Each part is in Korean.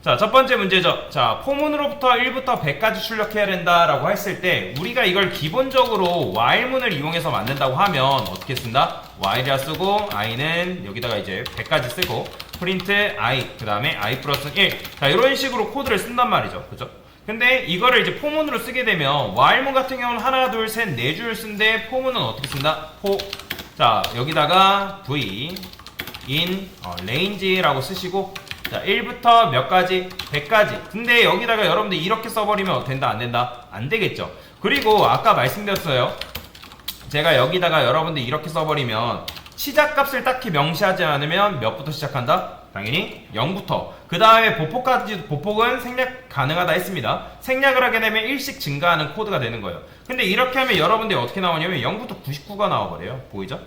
자, 첫 번째 문제죠. 자, 포문으로부터 1부터 100까지 출력해야 된다라고 했을 때 우리가 이걸 기본적으로 while문을 이용해서 만든다고 하면 어떻게 쓴다? while이라 쓰고 i는 여기다가 이제 100까지 쓰고 프린트 i 그 다음에 i 플러스 1 자, 이런 식으로 코드를 쓴단 말이죠. 그죠? 근데 이거를 이제 포문으로 쓰게 되면 while문 같은 경우는 하나, 둘, 셋, 네 줄 쓴데 포문은 어떻게 쓴다? 자, 여기다가 v in range라고 쓰시고 자, 1부터 몇 가지? 100까지. 근데 여기다가 여러분들 이렇게 써버리면 된다, 안 된다? 안 되겠죠. 그리고 아까 말씀드렸어요. 제가 여기다가 여러분들 이렇게 써버리면 시작값을 딱히 명시하지 않으면 몇부터 시작한다? 당연히 0부터. 그 다음에 보폭은 생략 가능하다 했습니다. 생략을 하게 되면 1씩 증가하는 코드가 되는 거예요. 근데 이렇게 하면 여러분들이 어떻게 나오냐면 0부터 99가 나와버려요. 보이죠?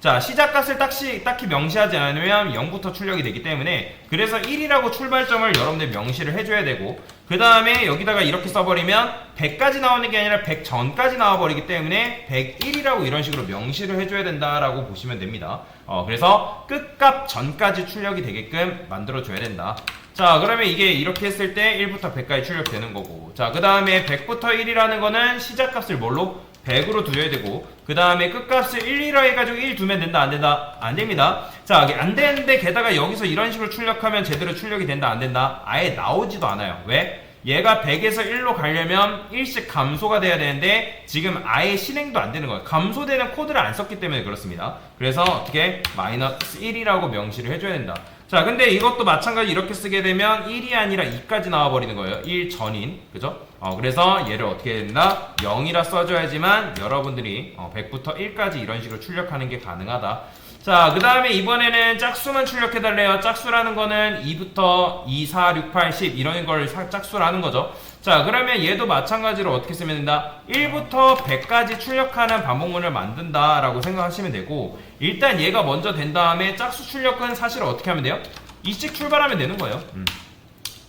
자, 시작값을 딱히 명시하지 않으면 0부터 출력이 되기 때문에 그래서 1이라고 출발점을 여러분들 명시를 해줘야 되고 그 다음에 여기다가 이렇게 써버리면 100까지 나오는 게 아니라 100 전까지 나와버리기 때문에 101이라고 이런 식으로 명시를 해줘야 된다라고 보시면 됩니다. 그래서 끝값 전까지 출력이 되게끔 만들어줘야 된다. 자, 그러면 이게 이렇게 했을 때 1부터 100까지 출력되는 거고 자, 그 다음에 100부터 1이라는 거는 시작값을 뭘로? 100으로 두어야 되고 그 다음에 끝값을 1, 1로 해가지고 1 두면 된다 안 된다? 안 됩니다. 자, 안 되는데 게다가 여기서 이런 식으로 출력하면 제대로 출력이 된다 안 된다? 아예 나오지도 않아요. 왜? 얘가 100에서 1로 가려면 1씩 감소가 돼야 되는데 지금 아예 실행도 안 되는 거예요. 감소되는 코드를 안 썼기 때문에 그렇습니다. 그래서 어떻게? 마이너스 1이라고 명시를 해줘야 된다. 자, 근데 이것도 마찬가지 이렇게 쓰게 되면 1이 아니라 2까지 나와버리는 거예요. 1 전인. 그죠? 그래서 얘를 어떻게 해야 된다? 0이라 써줘야지만 여러분들이 100부터 1까지 이런 식으로 출력하는 게 가능하다. 자, 그 다음에 이번에는 짝수만 출력해달래요. 짝수라는 거는 2부터 2, 4, 6, 8, 10 이런 걸 짝수라는 거죠. 자, 그러면 얘도 마찬가지로 어떻게 쓰면 된다? 1부터 100까지 출력하는 반복문을 만든다라고 생각하시면 되고 일단 얘가 먼저 된 다음에 짝수 출력은 사실 어떻게 하면 돼요? 2씩 출발하면 되는 거예요.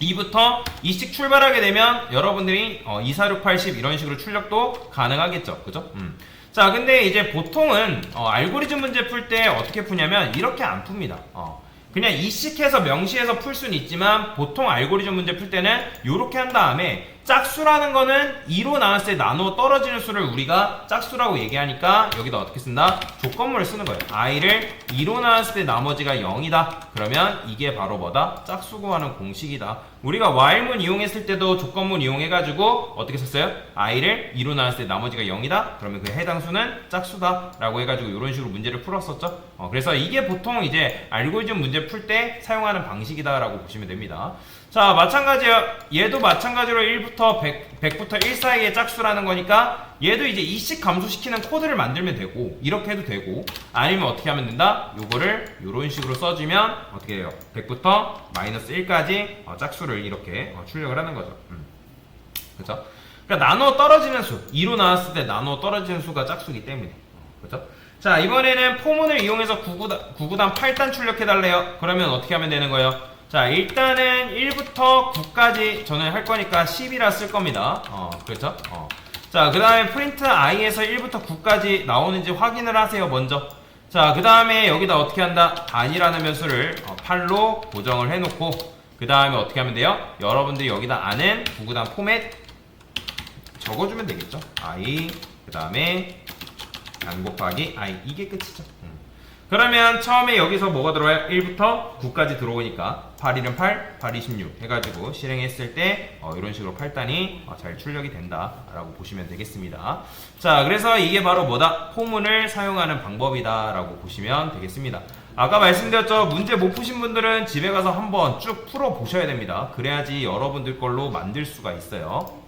2부터 2씩 출발하게 되면 여러분들이 2, 4, 6, 8, 10 이런 식으로 출력도 가능하겠죠. 그죠? 자, 근데 이제 보통은 알고리즘 문제 풀 때 어떻게 푸냐면 이렇게 안 풉니다. 그냥 이식해서 명시해서 풀 수는 있지만 보통 알고리즘 문제 풀 때는 이렇게 한 다음에 짝수라는 거는 2로 나눴을 때 나누어 떨어지는 수를 우리가 짝수라고 얘기하니까 여기다 어떻게 쓴다? 조건문을 쓰는 거예요. i를 2로 나눴을 때 나머지가 0이다. 그러면 이게 바로 뭐다? 짝수 구하는 공식이다. 우리가 while문 이용했을 때도 조건문 이용해가지고 어떻게 썼어요? i를 2로 나눴을 때 나머지가 0이다. 그러면 그 해당 수는 짝수다 라고 해가지고 이런 식으로 문제를 풀었었죠. 그래서 이게 보통 이제 알고리즘 문제 풀 때 사용하는 방식이다 라고 보시면 됩니다. 자, 마찬가지예요. 얘도 마찬가지로 1부터 100부터 1 사이의 짝수라는 거니까 얘도 이제 2씩 감소시키는 코드를 만들면 되고 이렇게 해도 되고 아니면 어떻게 하면 된다? 요거를 요런 식으로 써주면 어떻게 해요? 100부터 마이너스 1까지 짝수를 이렇게 출력을 하는 거죠. 그죠? 그러니까 나누어 떨어지는 수 2로 나왔을 때 나누어 떨어지는 수가 짝수이기 때문에 그죠? 자, 이번에는 포문을 이용해서 9구단 8단 출력해달래요. 그러면 어떻게 하면 되는 거예요? 자, 일단은 1부터 9까지 저는 할 거니까 10이라 쓸 겁니다. 그렇죠? 자, 그 다음에 프린트 i에서 1부터 9까지 나오는지 확인을 하세요, 먼저. 자, 그 다음에 여기다 어떻게 한다? 단이라는 변수를 8로 고정을 해놓고, 그 다음에 어떻게 하면 돼요? 여러분들이 여기다 아는 9구단 포맷 적어주면 되겠죠? i, 그 다음에 단 곱하기 i. 이게 끝이죠. 그러면 처음에 여기서 뭐가 들어와요? 1부터 9까지 들어오니까 8, 1은 8, 8, 2, 16 해가지고 실행했을 때 이런 식으로 8단이 잘 출력이 된다 라고 보시면 되겠습니다. 자, 그래서 이게 바로 뭐다? 포문을 사용하는 방법이다 라고 보시면 되겠습니다. 아까 말씀드렸죠? 문제 못 푸신 분들은 집에 가서 한번 쭉 풀어 보셔야 됩니다. 그래야지 여러분들 걸로 만들 수가 있어요.